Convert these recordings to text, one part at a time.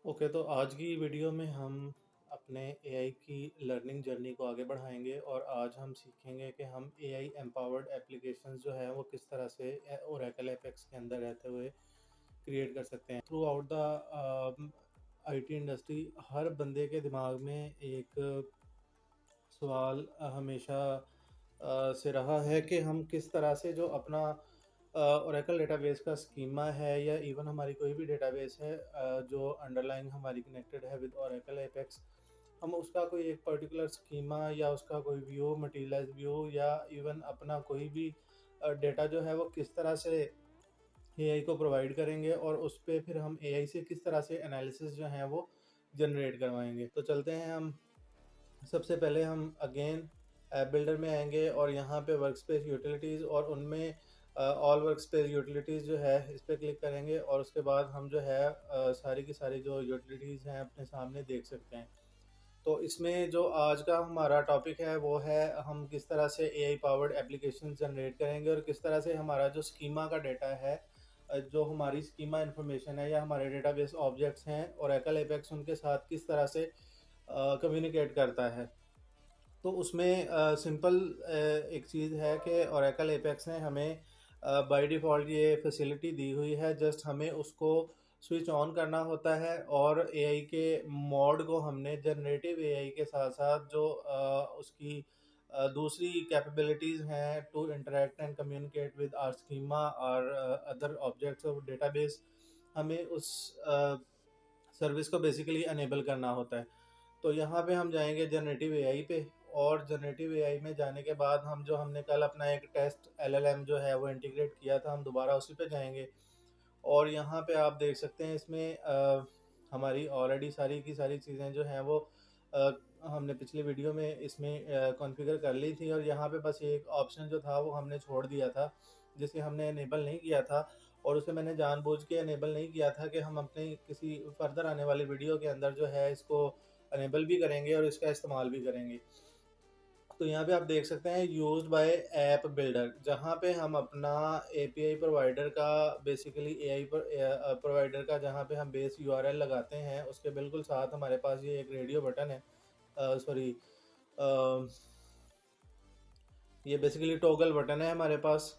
Okay, तो आज की वीडियो में हम अपने एआई की लर्निंग जर्नी को आगे बढ़ाएंगे और आज हम सीखेंगे कि हम एआई एम्पावर्ड एप्लीकेशंस जो है वो किस तरह से ओरेकल एपेक्स के अंदर रहते हुए क्रिएट कर सकते हैं। Throughout the IT industry हर बंदे के दिमाग में एक सवाल हमेशा से रहा है कि हम किस तरह से जो अपना ओरेकल डेटाबेस का स्कीमा है या इवन हमारी कोई भी डेटाबेस है जो अंडरलाइंग हमारी कनेक्टेड है विद ओरेकल एपेक्स, हम उसका कोई एक पर्टिकुलर स्कीमा या उसका कोई व्यू, मटीरियलाइज व्यू या इवन अपना कोई भी डेटा जो है वो किस तरह से एआई को प्रोवाइड करेंगे और उस पे फिर हम एआई से किस तरह से एनालिसिस जो है वो जनरेट करवाएंगे। तो चलते हैं हम। सबसे पहले हम अगेन ऐप बिल्डर में आएंगे और यहाँ पे वर्क स्पेस यूटिलिटीज़ और उनमें ऑल वर्क स्पेस यूटिलिटीज़ जो है इस पर क्लिक करेंगे और उसके बाद हम जो है सारी की सारी जो यूटिलिटीज़ हैं अपने सामने देख सकते हैं। तो इसमें जो आज का हमारा टॉपिक है वो है हम किस तरह से एआई पावर्ड एप्लीकेशन जनरेट करेंगे और किस तरह से हमारा जो स्कीमा का डेटा है, जो हमारी स्कीमा इंफॉर्मेशन है या हमारे डेटाबेस ऑब्जेक्ट्स हैं और ओरेकल एपेक्स उनके साथ किस तरह से कम्युनिकेट करता है। तो उसमें सिंपल एक चीज़ है कि ओरेकल एपेक्स ने हमें बाय डिफ़ॉल्ट ये फैसिलिटी दी हुई है। जस्ट हमें उसको स्विच ऑन करना होता है और एआई के मोड को हमने जनरेटिव एआई के साथ साथ जो उसकी दूसरी कैपेबिलिटीज़ हैं to interact and communicate with our schema और अदर ऑब्जेक्ट्स ऑफ डेटाबेस, हमें उस सर्विस को बेसिकली अनेबल करना होता है। तो यहाँ पे हम जाएंगे जनरेटिव एआई पे और जनरेटिव एआई में जाने के बाद हम जो हमने कल अपना एक टेस्ट एलएलएम जो है वो इंटीग्रेट किया था, हम दोबारा उसी पे जाएंगे और यहाँ पे आप देख सकते हैं इसमें हमारी ऑलरेडी सारी की सारी चीज़ें जो हैं वो अ, हमने पिछली वीडियो में इसमें कॉन्फ़िगर कर ली थी और यहाँ पे बस एक ऑप्शन जो था वो हमने छोड़ दिया था जिसे हमने इनेबल नहीं किया था। और उसे मैंने जानबूझ के इनेबल नहीं किया था कि हम अपने किसी फर्दर आने वाली वीडियो के अंदर जो है इसको इनेबल भी करेंगे और इसका इस्तेमाल भी करेंगे। तो यहाँ पे आप देख सकते हैं यूज्ड बाय ऐप बिल्डर, जहाँ पे हम अपना एपीआई प्रोवाइडर का बेसिकली एआई प्रोवाइडर का जहाँ पे हम बेस यूआरएल लगाते हैं उसके बिल्कुल साथ हमारे पास ये एक रेडियो बटन है, सॉरी, ये बेसिकली टॉगल बटन है हमारे पास।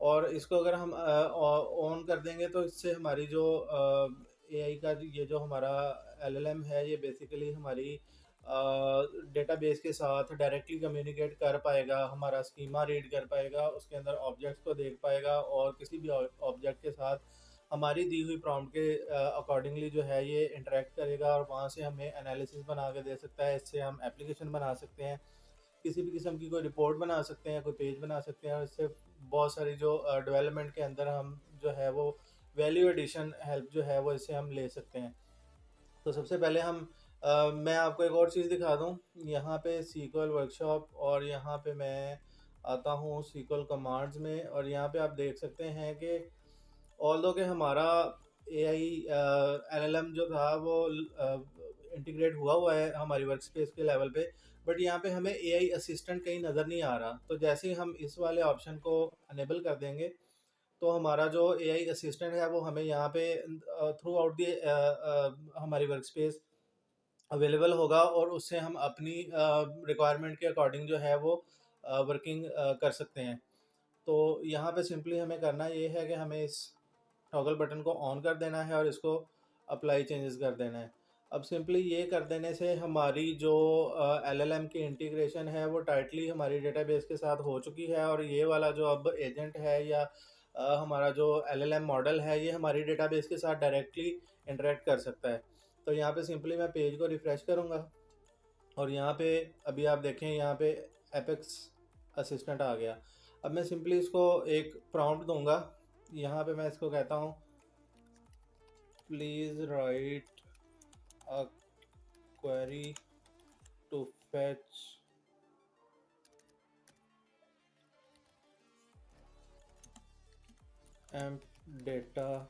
और इसको अगर हम ऑन कर देंगे तो इससे हमारी जो एआई का ये जो हमारा एलएलएम है ये बेसिकली हमारी डेटाबेस के साथ डायरेक्टली कम्युनिकेट कर पाएगा, हमारा स्कीमा रीड कर पाएगा, उसके अंदर ऑब्जेक्ट्स को देख पाएगा और किसी भी ऑब्जेक्ट के साथ हमारी दी हुई प्रॉम्प्ट के अकॉर्डिंगली जो है ये इंटरेक्ट करेगा और वहाँ से हमें एनालिसिस बना के दे सकता है। इससे हम एप्लीकेशन बना सकते हैं, किसी भी किस्म की कोई रिपोर्ट बना सकते हैं, कोई पेज बना सकते हैं और इससे बहुत सारी जो डेवलपमेंट के अंदर हम जो है वो वैल्यू एडिशन हेल्प जो है वो इससे हम ले सकते हैं। तो सबसे पहले हम मैं आपको एक और चीज़ दिखा दूँ। यहाँ पे सीक्वल वर्कशॉप और यहाँ पे मैं आता हूँ सीक्वल कमांड्स में और यहाँ पे आप देख सकते हैं कि ऑल्दो कि हमारा एआई एलएलएम जो था वो इंटीग्रेट हुआ है हमारी वर्क स्पेस के लेवल पे, बट यहाँ पे हमें एआई असिस्टेंट कहीं नज़र नहीं आ रहा। तो जैसे ही हम इस वाले ऑप्शन को अनेबल कर देंगे तो हमारा जो एआई असिस्टेंट है वो हमें यहाँ पे थ्रू आउट दी हमारी वर्क स्पेस अवेलेबल होगा और उससे हम अपनी रिक्वायरमेंट के अकॉर्डिंग जो है वो वर्किंग कर सकते हैं। तो यहाँ पे सिंपली हमें करना ये है कि हमें इस टॉगल बटन को ऑन कर देना है और इसको अप्लाई चेंजेस कर देना है। अब सिंपली ये कर देने से हमारी जो एलएलएम की इंटीग्रेशन है वो टाइटली हमारी डेटाबेस के साथ हो चुकी है और ये वाला जो अब एजेंट है या हमारा जो एलएलएम मॉडल है ये हमारी डेटाबेस के साथ डायरेक्टली इंटरेक्ट कर सकता है। तो यहाँ पे सिंपली मैं पेज को रिफ़्रेश करूँगा और यहाँ पे अभी आप देखें यहाँ पे एपेक्स असिस्टेंट आ गया। अब मैं सिंपली इसको एक प्रॉम्प्ट दूंगा। यहाँ पे मैं इसको कहता हूँ please write a query to fetch emp data,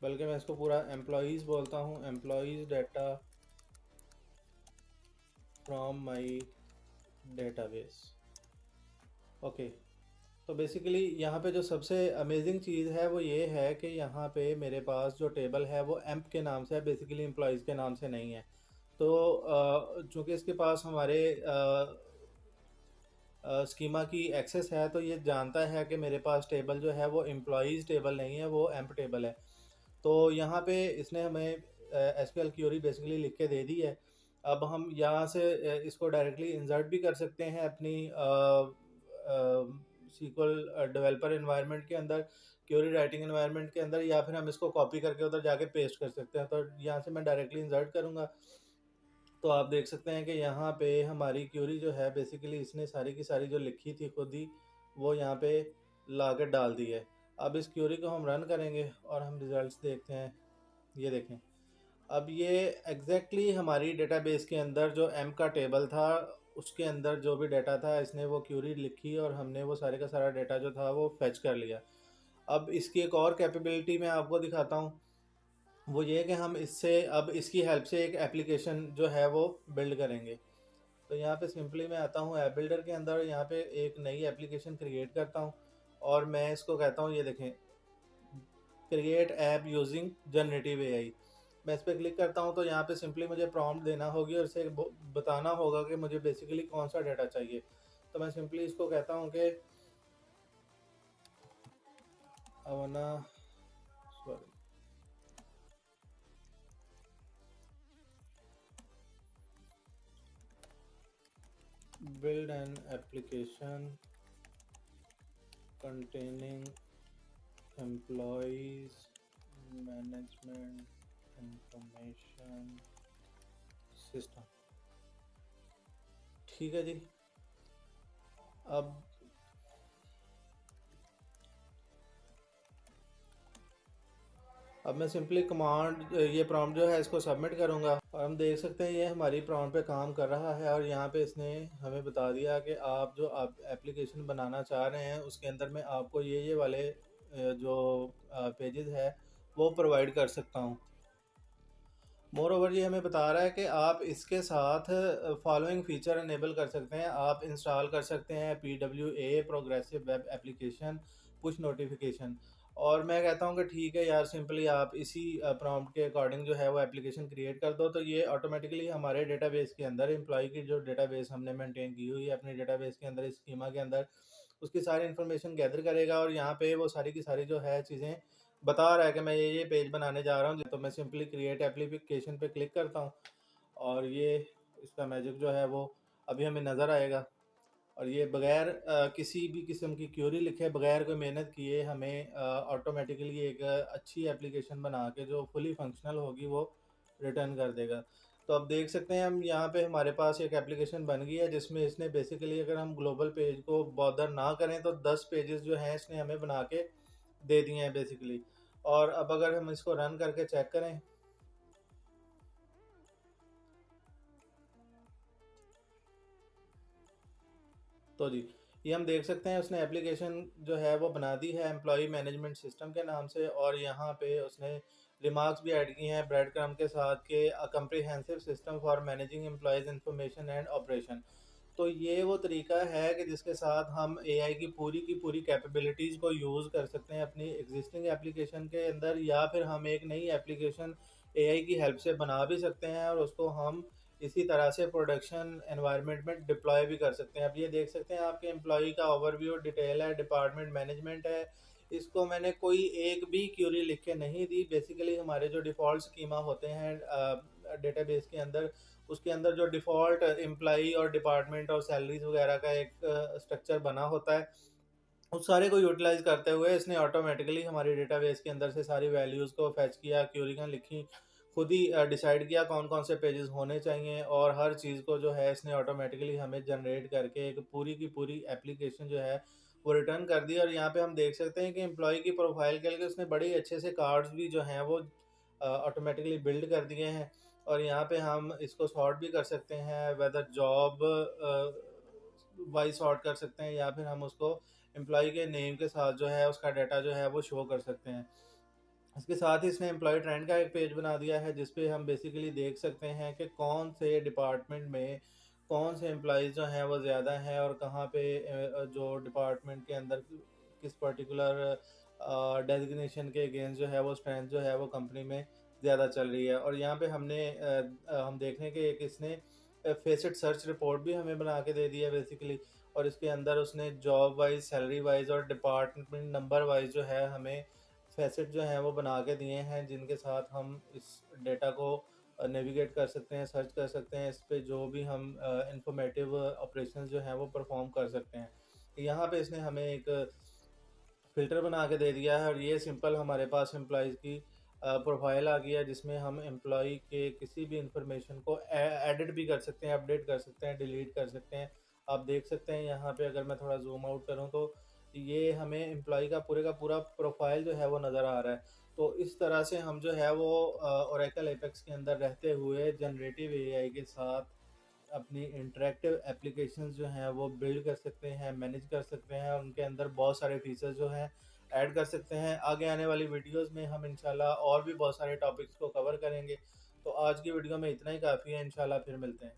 बल्कि मैं इसको पूरा एम्प्लॉयज़ बोलता हूँ, employees data from my database. Okay, तो बेसिकली यहाँ पे जो सबसे अमेजिंग चीज़ है वो ये है कि यहाँ पे मेरे पास जो टेबल है वो एम्प के नाम से है, बेसिकली एम्प्लॉयज़ के नाम से नहीं है। तो चूँकि इसके पास हमारे स्कीमा की एक्सेस है, तो ये जानता है कि मेरे पास टेबल जो है वो एम्प्लॉयज़ टेबल नहीं है, वो एम्प टेबल है। तो यहाँ पे इसने हमें एसक्यूएल क्यूरी बेसिकली लिख के दे दी है। अब हम यहाँ से इसको डायरेक्टली इंसर्ट भी कर सकते हैं अपनी सीक्वल डेवलपर एनवायरनमेंट के अंदर, क्यूरी राइटिंग एनवायरनमेंट के अंदर, या फिर हम इसको कॉपी करके उधर जाके पेस्ट कर सकते हैं। तो यहाँ से मैं डायरेक्टली इंसर्ट करूँगा, तो आप देख सकते हैं कि यहाँ पे हमारी क्यूरी जो है बेसिकली इसने सारी की सारी जो लिखी थी खुद ही, वो यहाँ पे ला के डाल दी है। अब इस क्यूरी को हम रन करेंगे और हम रिजल्ट्स देखते हैं। ये देखें, अब ये एग्जैक्टली हमारी डेटाबेस के अंदर जो एम का टेबल था उसके अंदर जो भी डाटा था इसने वो क्यूरी लिखी और हमने वो सारे का सारा डाटा जो था वो फेच कर लिया। अब इसकी एक और कैपेबिलिटी मैं आपको दिखाता हूँ, वो ये कि हम इससे अब इसकी हेल्प से एक एप्लीकेशन जो है वो बिल्ड करेंगे। तो यहाँ पे सिंपली मैं आता हूँ ऐप बिल्डर के अंदर, यहाँ पे एक नई एप्लीकेशन क्रिएट करता हूँ और मैं इसको कहता हूँ, ये देखें, create app using generative AI. मैं इस पर क्लिक करता हूँ तो यहाँ पे सिंपली मुझे प्रॉम्प्ट देना होगी और इसे बताना होगा कि मुझे बेसिकली कौन सा डाटा चाहिए। तो मैं सिंपली इसको कहता हूँ कि अवना sorry build an application containing employees management information system। ठीक है जी। अब मैं सिंपली कमांड ये प्रॉम्प्ट जो है इसको सबमिट करूंगा और हम देख सकते हैं ये हमारी प्रॉम्प्ट पे काम कर रहा है और यहाँ पे इसने हमें बता दिया कि आप एप्लीकेशन बनाना चाह रहे हैं उसके अंदर में आपको ये वाले जो पेजेस है वो प्रोवाइड कर सकता हूँ। मोर ओवर ये हमें बता रहा है कि आप इसके साथ फॉलोइंग फीचर इनेबल कर सकते हैं। आप इंस्टॉल कर सकते हैं PWA progressive web application push notification. और मैं कहता हूँ कि ठीक है यार, सिंपली आप इसी प्रॉम्प्ट के अकॉर्डिंग जो है वो एप्लीकेशन क्रिएट कर दो, तो ये ऑटोमेटिकली हमारे डेटाबेस के अंदर एम्प्लॉय की जो डेटाबेस हमने मेंटेन की हुई है अपने डेटाबेस के अंदर, इस स्कीमा के अंदर, उसकी सारी इन्फॉर्मेशन गैदर करेगा और यहाँ पे वो सारी की सारी जो है चीज़ें बता रहा है कि मैं ये पेज बनाने जा रहा हूँ। तो मैं सिंपली क्रिएट एप्लीकेशन पे क्लिक करता हूँ और ये इसका मैजिक जो है वो अभी हमें नज़र आएगा और ये बगैर किसी भी किस्म की क्यूरी लिखे, बगैर कोई मेहनत किए, हमें ऑटोमेटिकली एक अच्छी एप्लीकेशन बना के जो फुली फंक्शनल होगी वो रिटर्न कर देगा। तो अब देख सकते हैं हम यहाँ पे हमारे पास एक एप्लीकेशन बन गई है जिसमें इसने बेसिकली, अगर हम ग्लोबल पेज को बॉदर ना करें तो 10 पेजेस जो हैं इसने हमें बना के दे दिए हैं बेसिकली। और अब अगर हम इसको रन करके चेक करें तो जी, ये हम देख सकते हैं उसने एप्लीकेशन जो है वो बना दी है एम्प्लॉय मैनेजमेंट सिस्टम के नाम से और यहाँ पे उसने रिमार्क्स भी ऐड की हैं ब्रेड क्रम के साथ के a comprehensive system for managing employees information and operation. तो ये वो तरीका है कि जिसके साथ हम एआई की पूरी कैपेबिलिटीज़ को यूज़ कर सकते हैं अपनी एग्जिस्टिंग एप्लीकेशन के अंदर, या फिर हम एक नई एप्लीकेशन एआई की हेल्प से बना भी सकते हैं और उसको हम इसी तरह से प्रोडक्शन एनवायरनमेंट में डिप्लॉय भी कर सकते हैं। अब ये देख सकते हैं आपके एम्प्लॉई का ओवरव्यू डिटेल है, डिपार्टमेंट मैनेजमेंट है। इसको मैंने कोई एक भी क्यूरी लिख के नहीं दी। बेसिकली हमारे जो डिफ़ॉल्ट स्कीमा होते हैं डेटाबेस के अंदर, उसके अंदर जो डिफ़ॉल्ट एम्प्लॉई और डिपार्टमेंट और सैलरीज वगैरह का एक स्ट्रक्चर बना होता है, उस सारे को यूटिलाइज करते हुए इसने ऑटोमेटिकली हमारी डेटाबेस के अंदर से सारी वैल्यूज़ को फैच किया, क्यूरियाँ लिखी, खुद ही डिसाइड किया कौन कौन से पेजेस होने चाहिए और हर चीज़ को जो है इसने ऑटोमेटिकली हमें जनरेट करके एक पूरी की पूरी एप्लीकेशन जो है वो रिटर्न कर दी। और यहाँ पे हम देख सकते हैं कि एम्प्लॉय की प्रोफाइल के लिए उसने बड़ी अच्छे से कार्ड्स भी जो हैं वो ऑटोमेटिकली बिल्ड कर दिए हैं। और यहाँ पे हम इसको सॉर्ट भी कर सकते हैं, वेदर जॉब वाइज सॉर्ट कर सकते हैं या फिर हम उसको एम्प्लॉय के नेम के साथ जो है उसका डाटा जो है वो शो कर सकते हैं। इसके साथ ही इसने एम्प्लॉय ट्रेंड का एक पेज बना दिया है जिस पे हम बेसिकली देख सकते हैं कि कौन से डिपार्टमेंट में कौन से एम्प्लॉइज़ जो हैं वो ज़्यादा हैं और कहाँ पे जो डिपार्टमेंट के अंदर किस पर्टिकुलर डेज़िग्नेशन के अगेंस्ट जो है वो स्ट्रेंथ जो है वो कंपनी में ज़्यादा चल रही है। और यहाँ पे हम देख रहे हैं कि एक इसने फेसिट सर्च रिपोर्ट भी हमें बना के दे दी है बेसिकली, और इसके अंदर उसने जॉब वाइज़, सैलरी वाइज़ और डिपार्टमेंट नंबर वाइज़ जो है हमें फेसिट जो हैं वो बना के दिए हैं, जिनके साथ हम इस डेटा को नेविगेट कर सकते हैं, सर्च कर सकते हैं, इस पे जो भी हम इन्फॉर्मेटिव ऑपरेशंस जो हैं वो परफ़ॉर्म कर सकते हैं। यहाँ पे इसने हमें एक फ़िल्टर बना के दे दिया है और ये सिंपल हमारे पास एम्प्लॉइज़ की प्रोफ़ाइल आ गई है, जिसमें हम एम्प्लॉयी के किसी भी इन्फॉर्मेशन को एडिट भी कर सकते हैं, अपडेट कर सकते हैं, डिलीट कर सकते हैं। आप देख सकते हैं यहाँ पे, अगर मैं थोड़ा ज़ूम आउट करूँ तो ये हमें एम्प्लॉयी का पूरा प्रोफ़ाइल जो है वो नज़र आ रहा है। तो इस तरह से हम जो है वो ओरेकल एपेक्स के अंदर रहते हुए जनरेटिव एआई के साथ अपनी इंटरैक्टिव एप्लीकेशंस जो हैं वो बिल्ड कर सकते हैं, मैनेज कर सकते हैं, उनके अंदर बहुत सारे फीचर्स जो हैं ऐड कर सकते हैं। आगे आने वाली वीडियोस में हम इंशाल्लाह और भी बहुत सारे टॉपिक्स को कवर करेंगे। तो आज की वीडियो में इतना ही काफ़ी है, इंशाल्लाह फिर मिलते हैं।